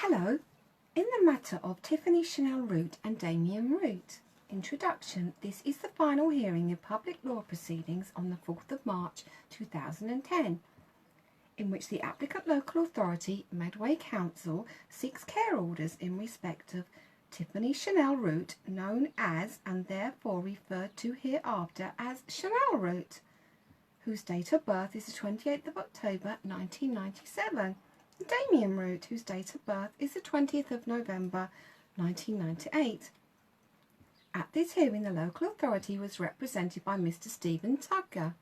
Hello, in the matter of Tiffany Sara Root and Damien Root. Introduction. This is the final hearing in public law proceedings on the 4th of March 2010, in which the applicant local authority, Medway Council, seeks care orders in respect of Tiffany Sara Root, known as and therefore referred to hereafter as Sara Root, whose date of birth is the 28th of October 1997. Damien Root, whose date of birth is the 20th of November 1998. At this hearing, the local authority was represented by Mr. Stephen Tugger,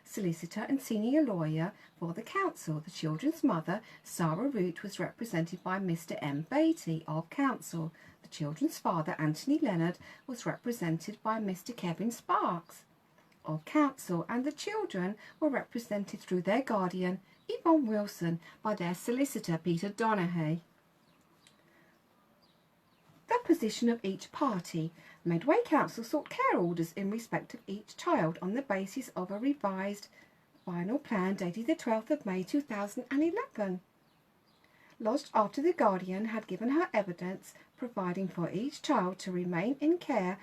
solicitor and senior lawyer for the council. The children's mother, Sara Root, was represented by Mr. M. Beatty of council. The children's father, Anthony Leonard, was represented by Mr. Kevin Sparks of council, and the children were represented through their guardian, Yvonne Wilson, by their solicitor, Peter Donaghy. The position of each party. Medway Council sought care orders in respect of each child on the basis of a revised final plan dated the 12th of May 2011, lodged after the guardian had given her evidence, providing for each child to remain in care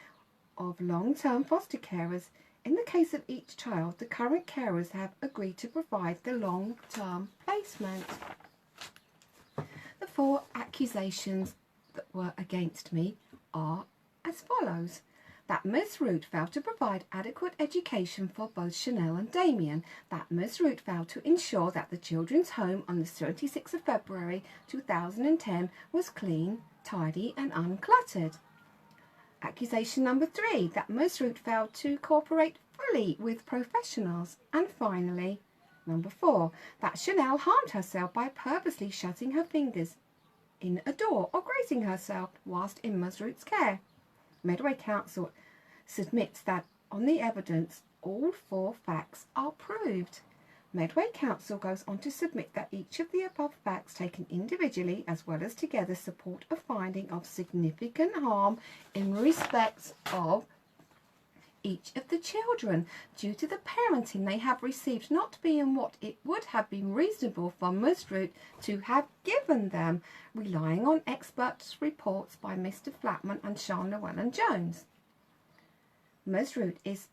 of long-term foster carers. In the case of each child, the current carers have agreed to provide the long-term placement. The 4 accusations that were against me are as follows: that Ms. Root failed to provide adequate education for both Chanel and Damien, that Ms. Root failed to ensure that the children's home on the 26th of February 2010 was clean, tidy and uncluttered. Accusation number 3, that Ms. Root failed to cooperate fully with professionals. And finally, number 4, that Chanel harmed herself by purposely shutting her fingers in a door or grazing herself whilst in Ms. Root's care. Medway Council submits that on the evidence all 4 facts are proved. Medway Council goes on to submit that each of the above facts taken individually as well as together support a finding of significant harm in respect of each of the children due to the parenting they have received not being what it would have been reasonable for Ms. Root to have given them, relying on experts' reports by Mr. Flatman and Sean Llewellyn-Jones. Ms. Root is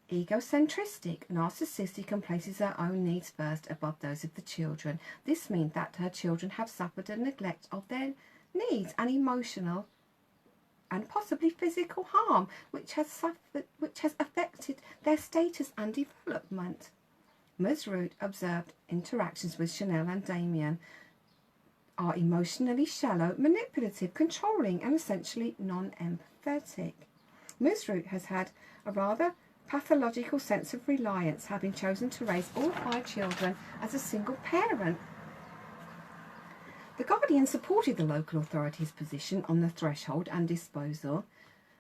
egocentristic, narcissistic and places her own needs first above those of the children. This means that her children have suffered a neglect of their needs and emotional and possibly physical harm which has affected their status and development. Ms. Root observed interactions with Chanel and Damien are emotionally shallow, manipulative, controlling and essentially non-empathetic. Ms. Root has had a rather pathological sense of reliance, having chosen to raise all 5 children as a single parent. The guardian supported the local authority's position on the threshold and disposal.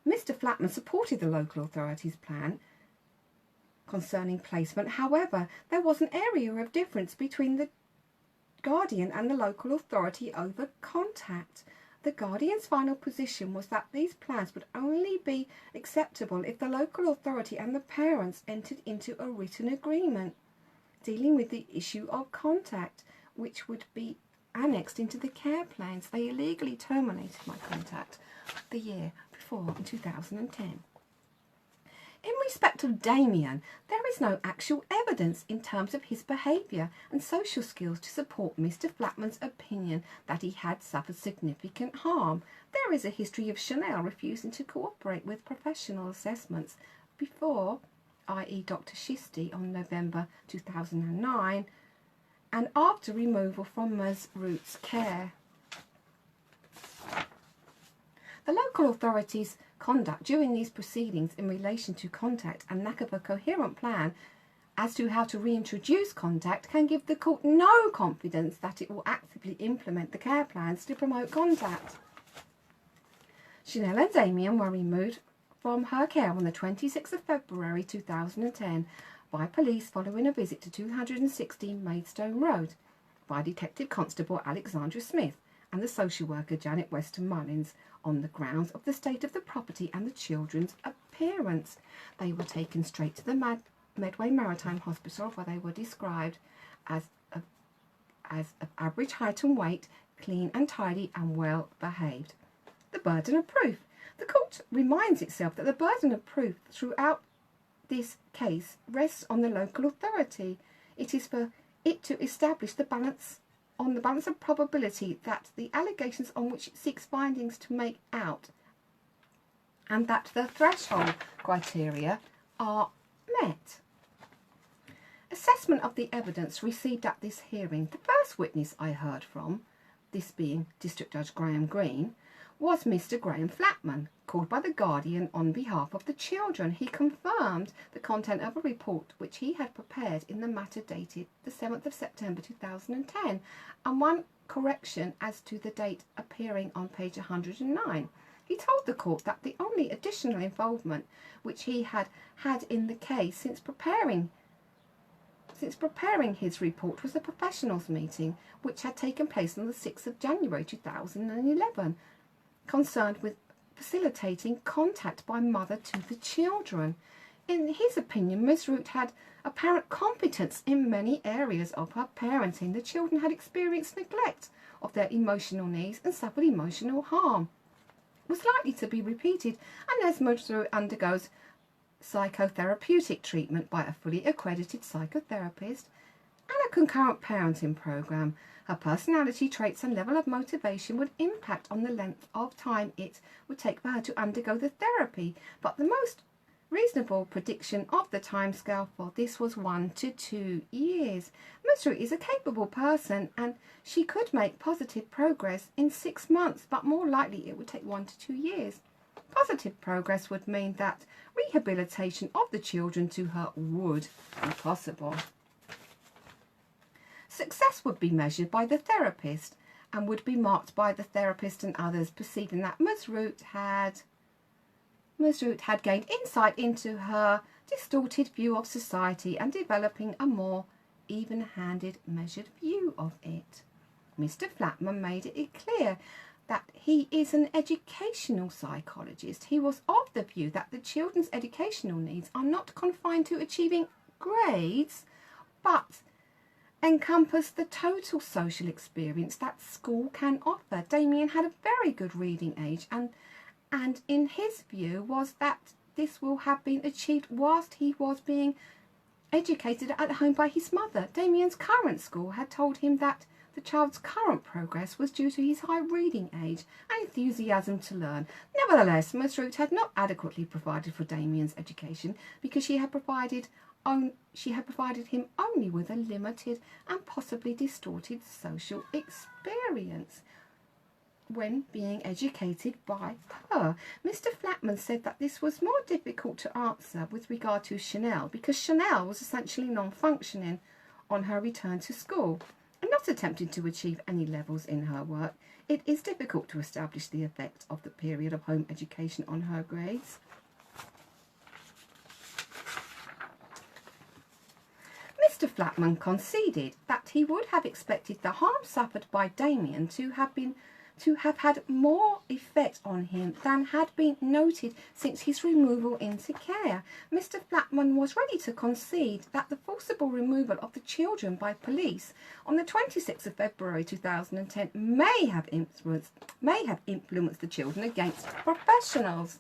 Mr. Flatman supported the local authority's plan concerning placement. However, there was an area of difference between the guardian and the local authority over contact. The guardian's final position was that these plans would only be acceptable if the local authority and the parents entered into a written agreement dealing with the issue of contact, which would be annexed into the care plans. They illegally terminated my contact the year before, in 2010. In respect of Damien, there is no actual evidence in terms of his behaviour and social skills to support Mr. Flatman's opinion that he had suffered significant harm. There is a history of Chanel refusing to cooperate with professional assessments before, i.e. Dr. Shisty on November 2009, and after removal from Ms. Root's care. The local authorities' conduct during these proceedings in relation to contact and lack of a coherent plan as to how to reintroduce contact can give the court no confidence that it will actively implement the care plans to promote contact. Chanel and Damien were removed from her care on the 26th of February 2010 by police following a visit to 216 Maidstone Road by Detective Constable Alexandra Smith and the social worker Janet Weston Mullins on the grounds of the state of the property and the children's appearance. They were taken straight to the Medway Maritime Hospital, where they were described as of average height and weight, clean and tidy and well behaved. The burden of proof. The court reminds itself that the burden of proof throughout this case rests on the local authority. It is for it to establish the balance of probability that the allegations on which it seeks findings to make out and that the threshold criteria are met. Assessment of the evidence received at this hearing. The first witness I heard from, this being District Judge Graham Green, was Mr. Graham Flatman, called by the Guardian on behalf of the children. He confirmed the content of a report which he had prepared in the matter dated the 7th of September 2010, and one correction as to the date appearing on page 109. He told the court that the only additional involvement which he had had in the case since preparing his report was a professionals meeting which had taken place on the 6th of January 2011, concerned with facilitating contact by mother to the children. In his opinion, Ms. Root had apparent competence in many areas of her parenting. The children had experienced neglect of their emotional needs and suffered emotional harm. Was likely to be repeated unless Ms. Root undergoes psychotherapeutic treatment by a fully accredited psychotherapist and a concurrent parenting program. Her personality traits and level of motivation would impact on the length of time it would take for her to undergo the therapy, but the most reasonable prediction of the timescale for this was 1 to 2 years. Ms. Root is a capable person and she could make positive progress in 6 months, but more likely it would take 1 to 2 years. Positive progress would mean that rehabilitation of the children to her would be possible. Success would be measured by the therapist and would be marked by the therapist and others perceiving that Ms. Root had gained insight into her distorted view of society and developing a more even-handed, measured view of it. Mr. Flatman made it clear that he is an educational psychologist. He was of the view that the children's educational needs are not confined to achieving grades, but encompass the total social experience that school can offer. Damien had a very good reading age, and in his view was that this will have been achieved whilst he was being educated at home by his mother. Damien's current school had told him that the child's current progress was due to his high reading age and enthusiasm to learn. Nevertheless, Ms. Root had not adequately provided for Damien's education because she had provided him only with a limited and possibly distorted social experience when being educated by her. Mr. Flatman said that this was more difficult to answer with regard to Chanel because Chanel was essentially non-functioning on her return to school and not attempting to achieve any levels in her work. It is difficult to establish the effect of the period of home education on her grades. Mr. Flatman conceded that he would have expected the harm suffered by Damien to have had more effect on him than had been noted since his removal into care. Mr. Flatman was ready to concede that the forcible removal of the children by police on the 26th of February 2010 may have influenced the children against professionals.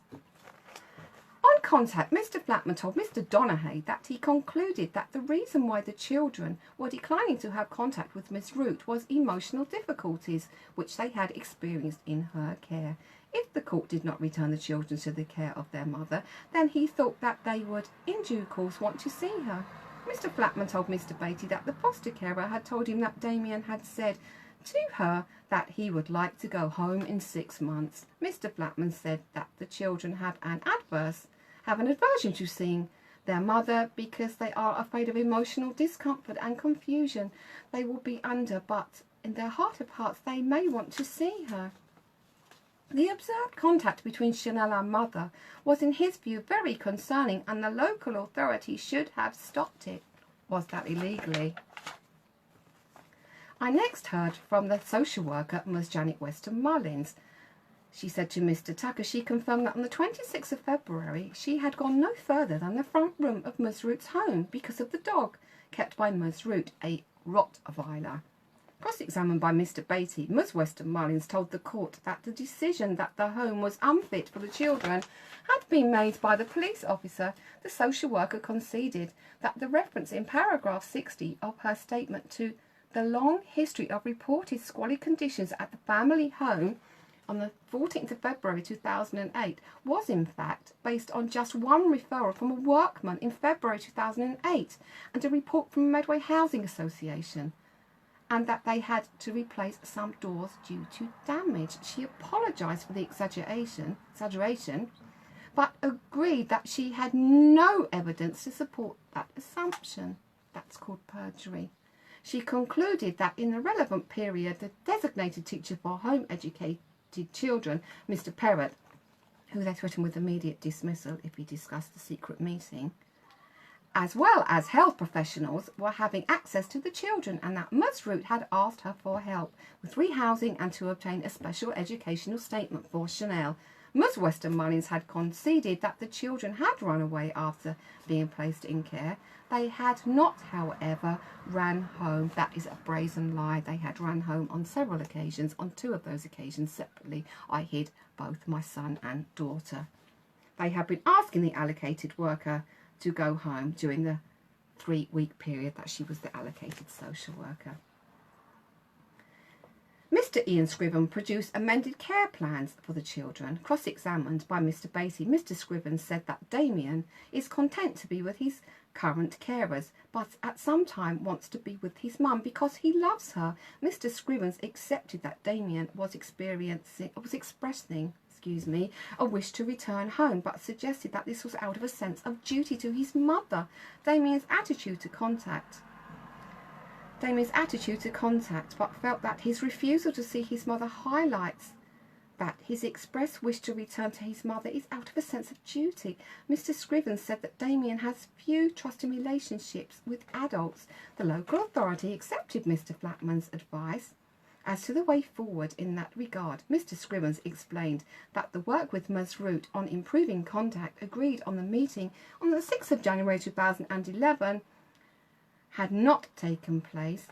On contact, Mr. Flatman told Mr. Donaghy that he concluded that the reason why the children were declining to have contact with Miss Root was emotional difficulties which they had experienced in her care. If the court did not return the children to the care of their mother, then he thought that they would in due course want to see her. Mr. Flatman told Mr. Beatty that the foster carer had told him that Damien had said to her that he would like to go home in 6 months. Mr. Flatman said that the children have an aversion to seeing their mother because they are afraid of emotional discomfort and confusion they will be under, but in their heart of hearts they may want to see her. The observed contact between Chanel and mother was in his view very concerning and the local authorities should have stopped it. Was that illegally? I next heard from the social worker, Ms. Janet Weston Mullins. She said to Mr. Tucker she confirmed that on the 26th of February she had gone no further than the front room of Ms. Root's home because of the dog kept by Ms. Root, a Rottweiler. Cross-examined by Mr. Beatty, Ms. Weston Mullins told the court that the decision that the home was unfit for the children had been made by the police officer. The social worker conceded that the reference in paragraph 60 of her statement to the long history of reported squalid conditions at the family home on the 14th of February 2008 was in fact based on just one referral from a workman in February 2008 and a report from Medway Housing Association, and that they had to replace some doors due to damage. She apologised for the exaggeration, but agreed that she had no evidence to support that assumption. That's called perjury. She concluded that in the relevant period, the designated teacher for home educated children, Mr. Perrott, who they threatened with immediate dismissal if he discussed the secret meeting, as well as health professionals, were having access to the children, and that Ms. Root had asked her for help with rehousing and to obtain a special educational statement for Chanel. Ms. Weston Mullins had conceded that the children had run away after being placed in care. They had not, however, ran home. That is a brazen lie. They had run home on several occasions. On 2 of those occasions, separately, I hid both my son and daughter. They had been asking the allocated worker to go home during the 3-week period that she was the allocated social worker. Mr. Ian Scriven produced amended care plans for the children. Cross-examined by Mr. Beatty, Mr. Scriven said that Damien is content to be with his current carers, but at some time wants to be with his mum because he loves her. Mr. Scriven accepted that Damien was expressing a wish to return home, but suggested that this was out of a sense of duty to his mother. Damien's attitude to contact, but felt that his refusal to see his mother highlights that his expressed wish to return to his mother is out of a sense of duty. Mr. Scriven said that Damien has few trusting relationships with adults. The local authority accepted Mr. Flatman's advice as to the way forward in that regard. Mr. Scriven explained that the work with Ms. Root on improving contact agreed on the meeting on the 6th of January 2011 had not taken place,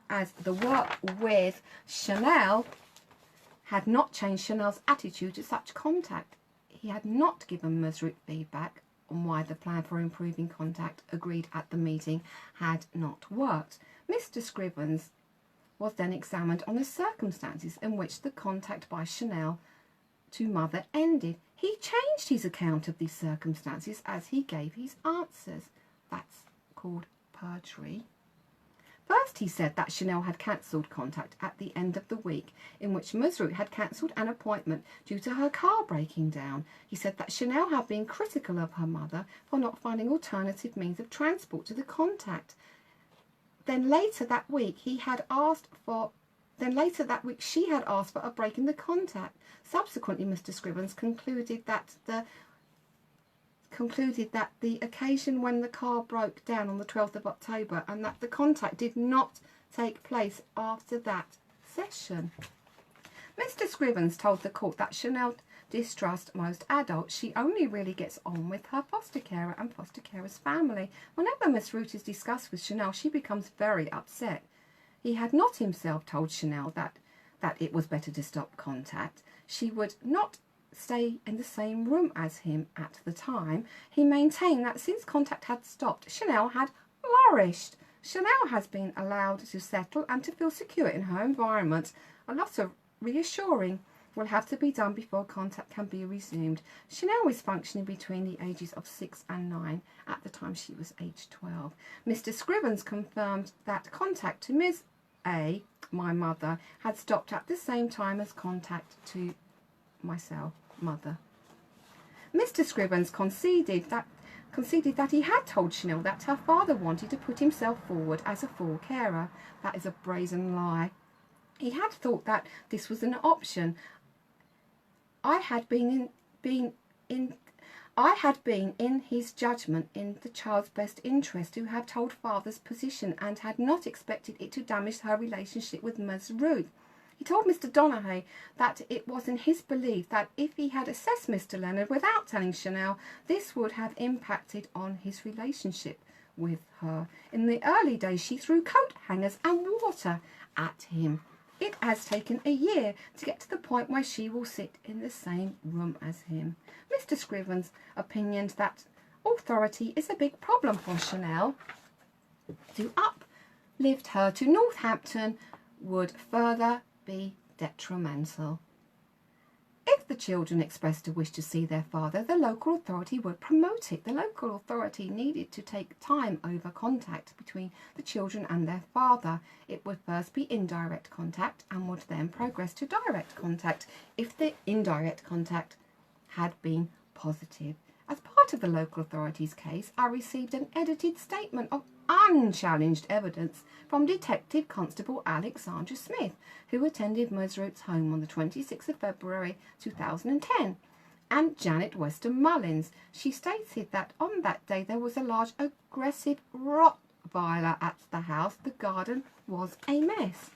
as the work with Chanel had not changed Chanel's attitude to such contact. He had not given Ms. Root feedback on why the plan for improving contact agreed at the meeting had not worked. Mr. Scrivens was then examined on the circumstances in which the contact by Chanel to mother ended. He changed his account of these circumstances as he gave his answers. That's called perjury. First, he said that Chanel had cancelled contact at the end of the week in which Ms. Root had cancelled an appointment due to her car breaking down. He said that Chanel had been critical of her mother for not finding alternative means of transport to the contact. Then later that week, she had asked for a break in the contact. Subsequently, Mr. Scrivens concluded that the occasion when the car broke down on the 12th of October and that the contact did not take place after that session. Mr. Scrivens told the court that Chanel distrusts most adults. She only really gets on with her foster carer and foster carer's family. Whenever Miss Root is discussed with Chanel, she becomes very upset. He had not himself told Chanel that it was better to stop contact. She would not stay in the same room as him at the time. He maintained that since contact had stopped, Chanel had flourished. Chanel has been allowed to settle and to feel secure in her environment. A lot of reassuring will have to be done before contact can be resumed. Chanel is functioning between the ages of 6 and 9. At the time she was age 12. Mr. Scrivens confirmed that contact to Ms. A, my mother, had stopped at the same time as contact to myself, mother. Mr. Scrivens conceded that he had told Chanel that her father wanted to put himself forward as a full carer. That is a brazen lie. He had thought that this was an option. I had been in his judgment in the child's best interest to have told father's position and had not expected it to damage her relationship with Ms. Root. He told Mr. Donaghy that it was in his belief that if he had assessed Mr. Leonard without telling Chanel, this would have impacted on his relationship with her. In the early days, she threw coat hangers and water at him. It has taken a year to get to the point where she will sit in the same room as him. Mr. Scriven's opinion that authority is a big problem for Chanel to uplift her to Northampton would further be detrimental. If the children expressed a wish to see their father, the local authority would promote it. The local authority needed to take time over contact between the children and their father. It would first be indirect contact and would then progress to direct contact if the indirect contact had been positive. As part of the local authority's case, I received an edited statement of unchallenged evidence from Detective Constable Alexandra Smith, who attended Ms. Root's home on the 26th of February 2010, and Janet Weston Mullins. She stated that on that day there was a large aggressive Rottweiler at the house. The garden was a mess.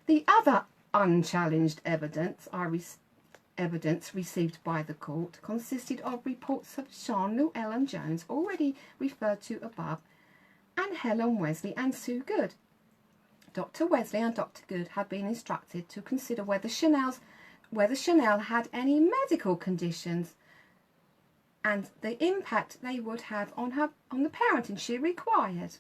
The other unchallenged evidence received by the court consisted of reports of Sean Llewellyn Jones, already referred to above, and Helen Wesley and Sue Good. Dr. Wesley and Dr. Good had been instructed to consider whether Chanel had any medical conditions and the impact they would have on the parenting she required.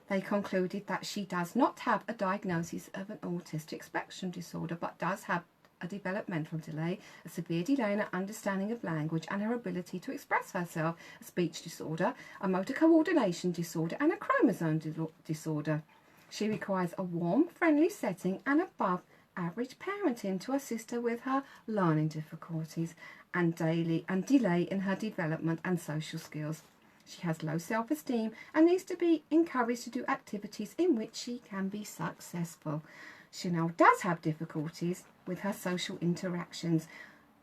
They concluded that she does not have a diagnosis of an autistic spectrum disorder, but does have a developmental delay, a severe delay in her understanding of language and her ability to express herself, a speech disorder, a motor coordination disorder, and a chromosome disorder. She requires a warm, friendly setting and above average parenting to assist her with her learning difficulties and delay in her development and social skills. She has low self-esteem and needs to be encouraged to do activities in which she can be successful. Chanel does have difficulties with her social interactions.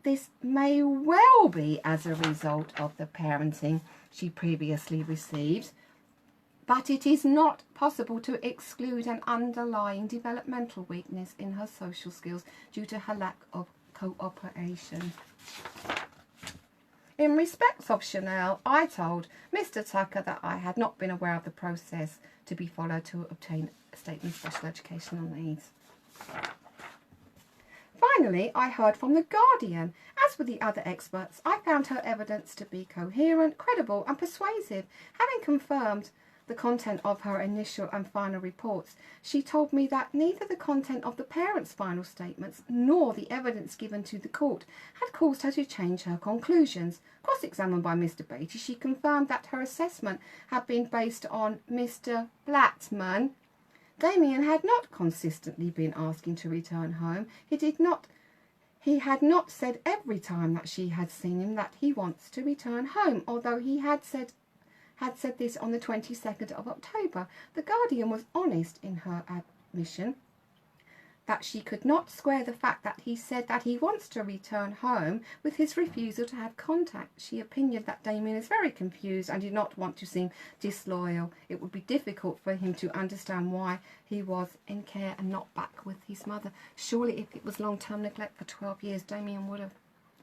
This may well be as a result of the parenting she previously received, but it is not possible to exclude an underlying developmental weakness in her social skills due to her lack of cooperation. In respect of Chanel, I told Mr. Tucker that I had not been aware of the process to be followed to obtain a statement of special educational needs. Finally, I heard from the Guardian. As with the other experts, I found her evidence to be coherent, credible and persuasive. Having confirmed the content of her initial and final reports, she told me that neither the content of the parents' final statements nor the evidence given to the court had caused her to change her conclusions. Cross-examined by Mr. Beatty, she confirmed that her assessment had been based on Mr. Blattman. Damien had not consistently been asking to return home. He had not said every time that she had seen him that he wants to return home, although he had said this on the 22nd of October. The Guardian was honest in her admission that she could not square the fact that he said that he wants to return home with his refusal to have contact. She opined that Damien is very confused and did not want to seem disloyal. It would be difficult for him to understand why he was in care and not back with his mother. Surely if it was long-term neglect for 12 years, Damien would have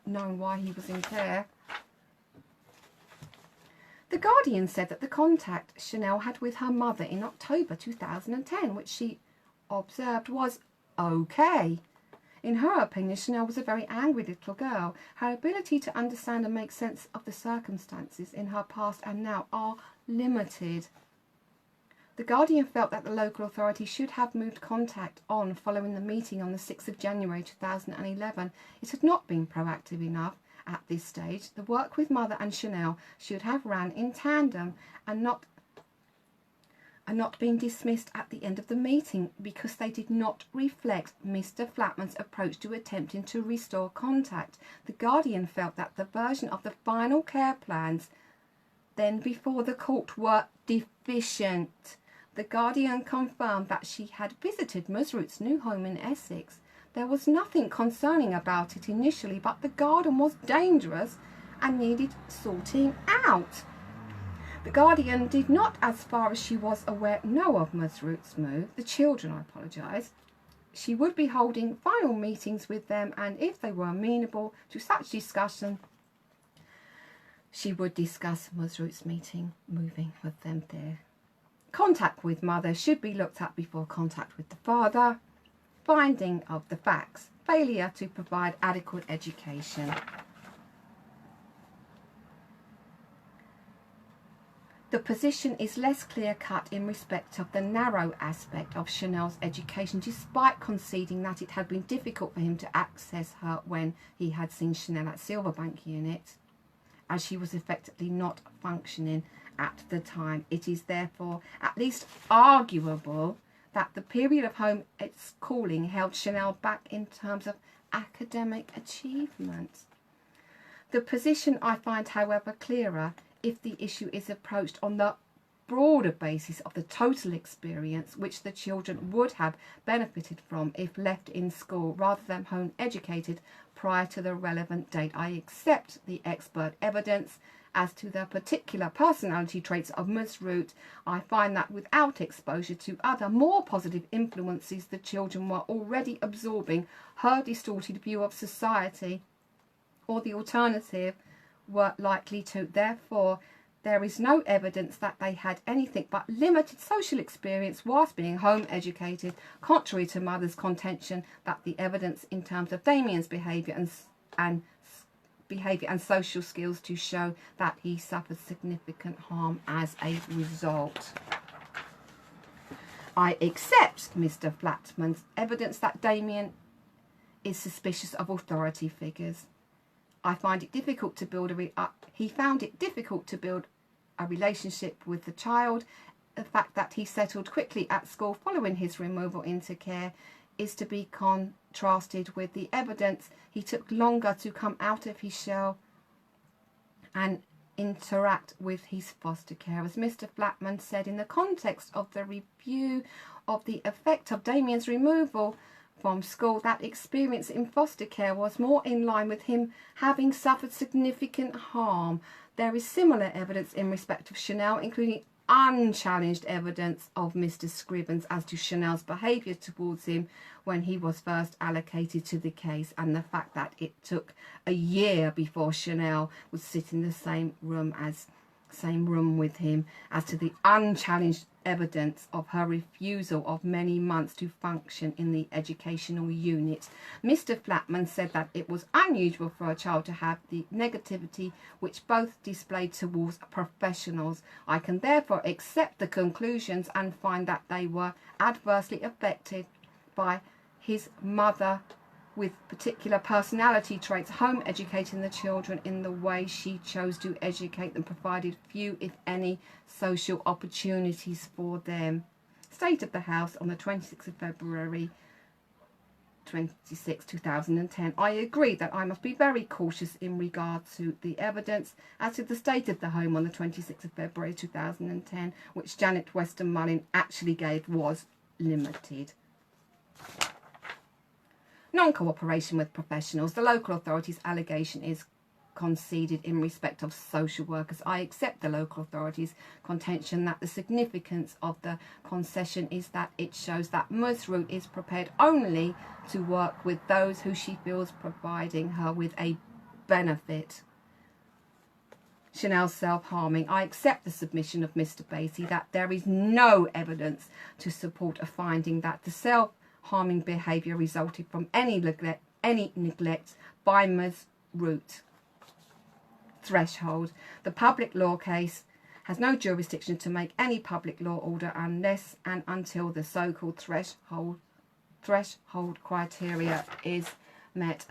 known why he was in care. The Guardian said that the contact Chanel had with her mother in October 2010, which she observed was okay. In her opinion, Chanel was a very angry little girl. Her ability to understand and make sense of the circumstances in her past and now are limited. The Guardian felt that the local authority should have moved contact on following the meeting on the 6th of January 2011. It had not been proactive enough at this stage. The work with Mother and Chanel should have ran in tandem and not been dismissed at the end of the meeting because they did not reflect Mr. Flatman's approach to attempting to restore contact. The Guardian felt that the version of the final care plans then before the court were deficient. The Guardian confirmed that she had visited Ms. Root's new home in Essex. There was nothing concerning about it initially, but the garden was dangerous and needed sorting out. The Guardian did not, as far as she was aware, know of Ms. Root's move. The children, I apologise. She would be holding final meetings with them, and if they were amenable to such discussion, she would discuss Ms. Root's moving with them there. Contact with mother should be looked at before contact with the father. Finding of the facts. Failure to provide adequate education. The position is less clear-cut in respect of the narrow aspect of Chanel's education, despite conceding that it had been difficult for him to access her when he had seen Chanel at Silverbank Unit, as she was effectively not functioning at the time. It is therefore at least arguable that the period of home schooling held Chanel back in terms of academic achievement. The position I find, however, clearer if the issue is approached on the broader basis of the total experience which the children would have benefited from if left in school rather than home educated prior to the relevant date. I accept the expert evidence as to the particular personality traits of Ms. Root. I find that without exposure to other more positive influences, the children were already absorbing her distorted view of society, or the alternative were likely to. Therefore, there is no evidence that they had anything but limited social experience whilst being home educated, contrary to mother's contention that the evidence in terms of Damien's behaviour and social skills to show that he suffered significant harm as a result. I accept Mr. Flatman's evidence that Damien is suspicious of authority figures. I find it difficult to build he found it difficult to build a relationship with the child. The fact that he settled quickly at school following his removal into care is to be contrasted with the evidence he took longer to come out of his shell and interact with his foster carers. Mr. Flatman said in the context of the review of the effect of Damien's removal from school, that experience in foster care was more in line with him having suffered significant harm. There is similar evidence in respect of Chanel, including unchallenged evidence of Mr. Scrivens as to Chanel's behaviour towards him when he was first allocated to the case, and the fact that it took a year before Chanel would sit in the same room with him, as to the unchallenged evidence of her refusal of many months to function in the educational unit. Mr. Flatman said that it was unusual for a child to have the negativity which both displayed towards professionals. I can therefore accept the conclusions and find that they were adversely affected by his mother with particular personality traits, home educating the children in the way she chose to educate them, provided few, if any, social opportunities for them. State of the House on the 26th of February 2010. I agree that I must be very cautious in regard to the evidence as to the state of the home on the 26th of February 2010, which Janet Weston Mullin actually gave, was limited. Non-cooperation with professionals. The local authority's allegation is conceded in respect of social workers. I accept the local authority's contention that the significance of the concession is that it shows that Ms. Root is prepared only to work with those who she feels providing her with a benefit. Chanel's self-harming. I accept the submission of Mr. Basie that there is no evidence to support a finding that the self-harming behaviour resulted from any neglect by Ms. Root. Threshold. The public law case has no jurisdiction to make any public law order unless and until the so-called threshold criteria is met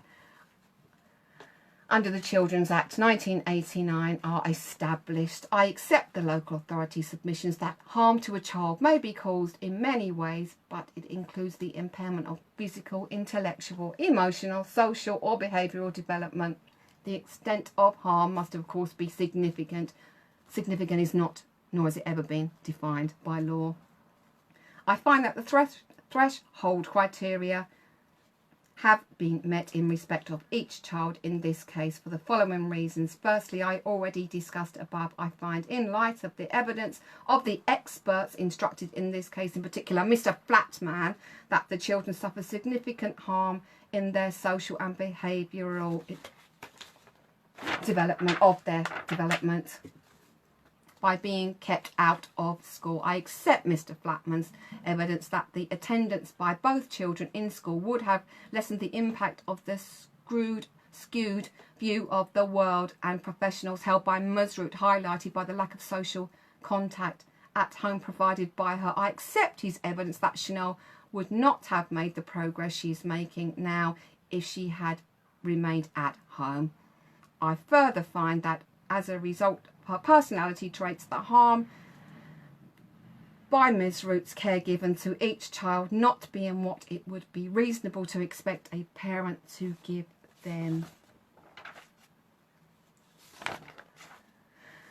under the Children's Act 1989 are established. I accept the local authority submissions that harm to a child may be caused in many ways, but it includes the impairment of physical, intellectual, emotional, social or behavioural development. The extent of harm must of course be significant. Significant is not, nor has it ever been, defined by law. I find that the threshold criteria have been met in respect of each child in this case for the following reasons. Firstly, I already discussed above, I find in light of the evidence of the experts instructed in this case, in particular Mr. Flatman, that the children suffer significant harm in their social and behavioural development by being kept out of school. I accept Mr. Flatman's evidence that the attendance by both children in school would have lessened the impact of the skewed view of the world and professionals held by Ms. Root, highlighted by the lack of social contact at home provided by her. I accept his evidence that Chanel would not have made the progress she's making now if she had remained at home. I further find that as a result of her personality traits, the harm by Ms. Root's care given to each child not being what it would be reasonable to expect a parent to give them.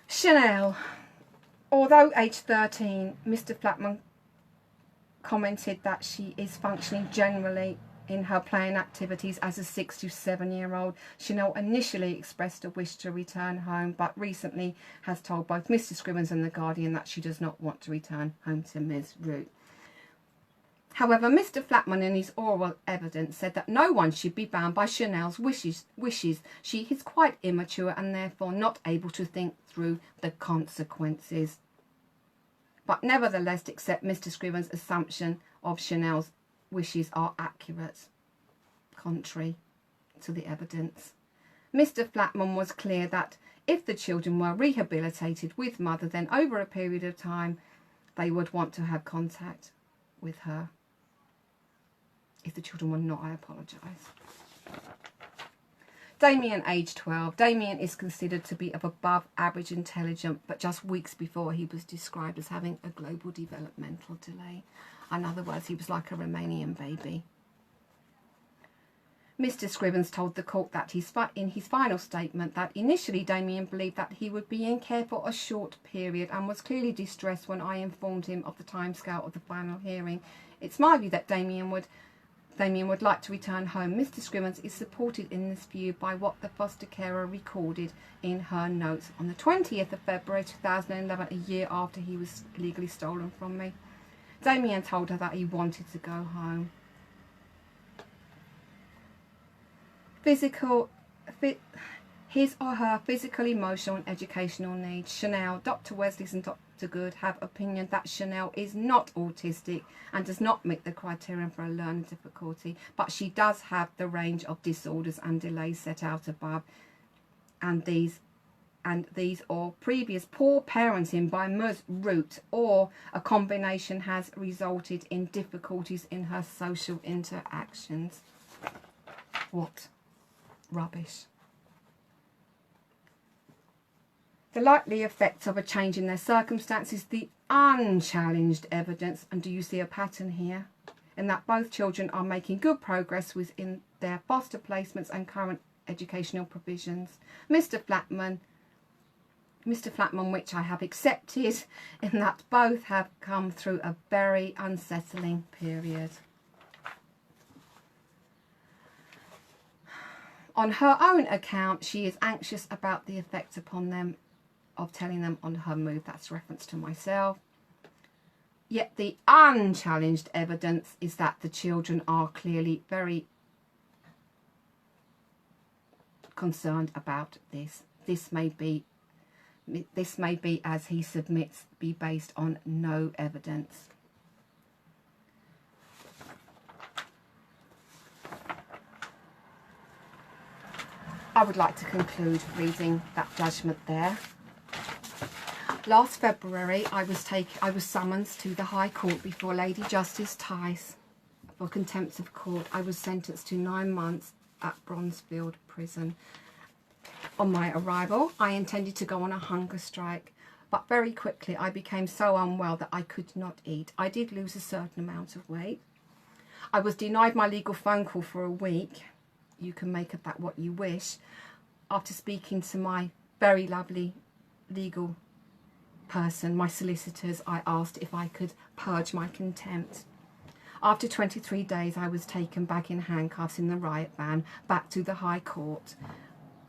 Chanel. Although aged 13, Mr. Flatman commented that she is functioning generally in her playing activities as a 6 to 7 year old. Chanel initially expressed a wish to return home, but recently has told both Mr. Scrivens and The Guardian that she does not want to return home to Ms. Root. However, Mr. Flatman in his oral evidence said that no one should be bound by Chanel's wishes. She is quite immature and therefore not able to think through the consequences. But nevertheless, accept Mr. Scrivens' assumption of Chanel's wishes are accurate, contrary to the evidence. Mr. Flatman was clear that if the children were rehabilitated with mother, then over a period of time they would want to have contact with her. If the children were not, I apologise. Damien, age 12. Damien is considered to be of above average intelligence, but just weeks before he was described as having a global developmental delay. In other words, he was like a Romanian baby. Mr. Scrivens told the court that in his final statement that initially Damien believed that he would be in care for a short period and was clearly distressed when I informed him of the timescale of the final hearing. It's my view that Damien would like to return home. Mr. Scrivens is supported in this view by what the foster carer recorded in her notes on the 20th of February 2011, a year after he was illegally stolen from me. Damien told her that he wanted to go home. His or her physical, emotional and educational needs. Chanel, Dr. Wesley's and Dr. Good have opinion that Chanel is not autistic and does not meet the criterion for a learning difficulty, but she does have the range of disorders and delays set out above, and these or previous poor parenting by Ms. Root or a combination has resulted in difficulties in her social interactions. What rubbish. The likely effects of a change in their circumstances, the unchallenged evidence, and do you see a pattern here? In that both children are making good progress within their foster placements and current educational provisions. Mr. Flatman, which I have accepted, in that both have come through a very unsettling period. On her own account, she is anxious about the effect upon them of telling them on her move. That's reference to myself. Yet the unchallenged evidence is that the children are clearly very concerned about this. This may be, as he submits, be based on no evidence. I would like to conclude reading that judgment there. Last February, I was summoned to the High Court before Lady Justice Tice for contempt of court. I was sentenced to 9 months at Bronzefield Prison. On my arrival, I intended to go on a hunger strike, but very quickly I became so unwell that I could not eat. I did lose a certain amount of weight. I was denied my legal phone call for a week. You can make of that what you wish. After speaking to my very lovely legal person, my solicitors, I asked if I could purge my contempt. After 23 days, I was taken back in handcuffs in the riot van back to the High Court.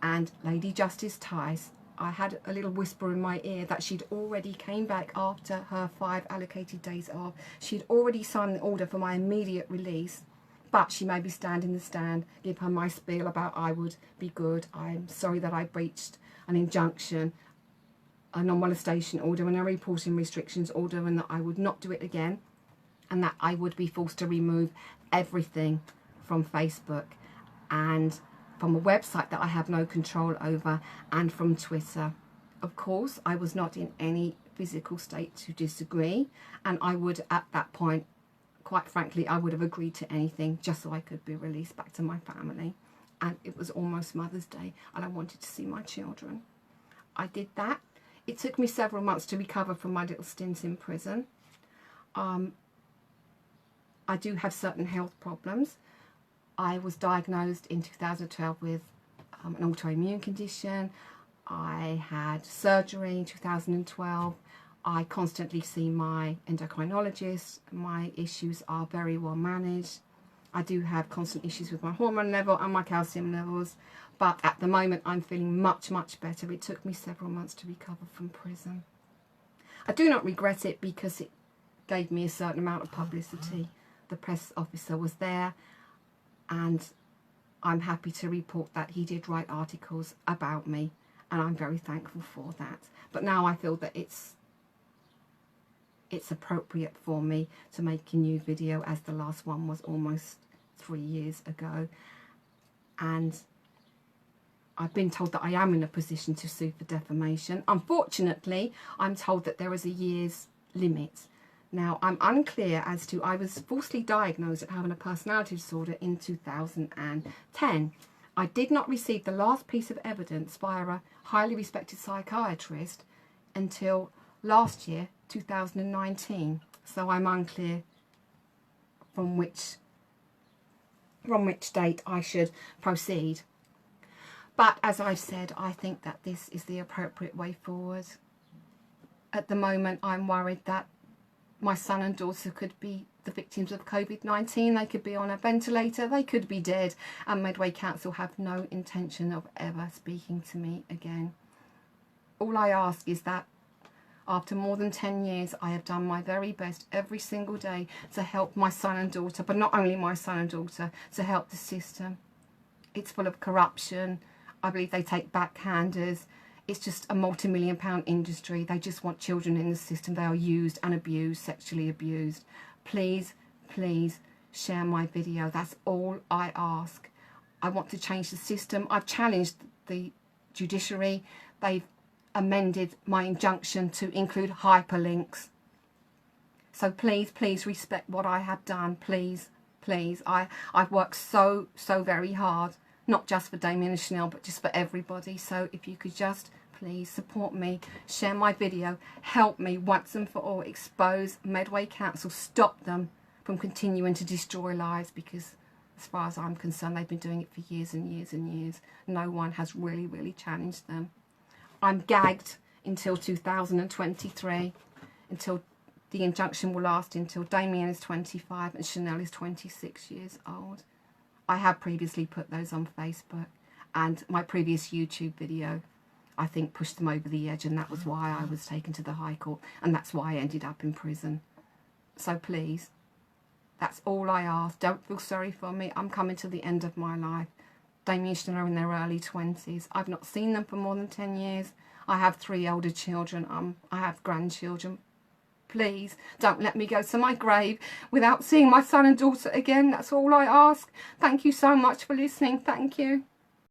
And Lady Justice Tice, I had a little whisper in my ear that she'd already came back after her 5 allocated days off. She'd already signed the order for my immediate release. But she made me stand in the stand, give her my spiel about I would be good. I'm sorry that I breached an injunction, a non-molestation order and a reporting restrictions order, and that I would not do it again, and that I would be forced to remove everything from Facebook and from a website that I have no control over, and from Twitter. Of course, I was not in any physical state to disagree, and I would, at that point, quite frankly, I would have agreed to anything just so I could be released back to my family. And it was almost Mother's Day, and I wanted to see my children. I did that. It took me several months to recover from my little stint in prison. I do have certain health problems. I was diagnosed in 2012 with an autoimmune condition. I had surgery in 2012. I constantly see my endocrinologist. My issues are very well managed. I do have constant issues with my hormone level and my calcium levels, but at the moment I'm feeling much, much better. It took me several months to recover from prison. I do not regret it because it gave me a certain amount of publicity. The press officer was there, and I'm happy to report that he did write articles about me, and I'm very thankful for that. But now I feel that it's appropriate for me to make a new video, as the last one was almost 3 years ago, and I've been told that I am in a position to sue for defamation. Unfortunately, I'm told that there is a year's limit. Now, I'm unclear as to, I was falsely diagnosed at having a personality disorder in 2010. I did not receive the last piece of evidence via a highly respected psychiatrist until last year, 2019. So I'm unclear from which date I should proceed. But as I've said, I think that this is the appropriate way forward. At the moment, I'm worried that my son and daughter could be the victims of COVID-19. They could be on a ventilator, they could be dead, and Medway Council have no intention of ever speaking to me again. All I ask is that after more than 10 years, I have done my very best every single day to help my son and daughter, but not only my son and daughter, to help the system. It's full of corruption. I believe they take backhanders. It's just a multi-million-pound industry. They just want children in the system. They are used and abused, sexually abused. Please, please share my video. That's all I ask. I want to change the system. I've challenged the judiciary. They've amended my injunction to include hyperlinks. So please, please respect what I have done. Please, please. I've worked so very hard, not just for Damien and Chanel, but just for everybody. So if you could just please support me, share my video, help me once and for all, expose Medway Council, stop them from continuing to destroy lives, because as far as I'm concerned, they've been doing it for years and years and years. No one has really challenged them. I'm gagged until 2023, until the injunction will last until Damien is 25 and Chanel is 26 years old. I have previously put those on Facebook, and my previous YouTube video, I think, pushed them over the edge, and that was why I was taken to the High Court, and that's why I ended up in prison. So please, that's all I ask. Don't feel sorry for me. I'm coming to the end of my life. Damien and Chanel are in their early 20s. I've not seen them for more than 10 years. I have 3 older children. I have grandchildren. Please don't let me go to my grave without seeing my son and daughter again. That's all I ask. Thank you so much for listening. Thank you.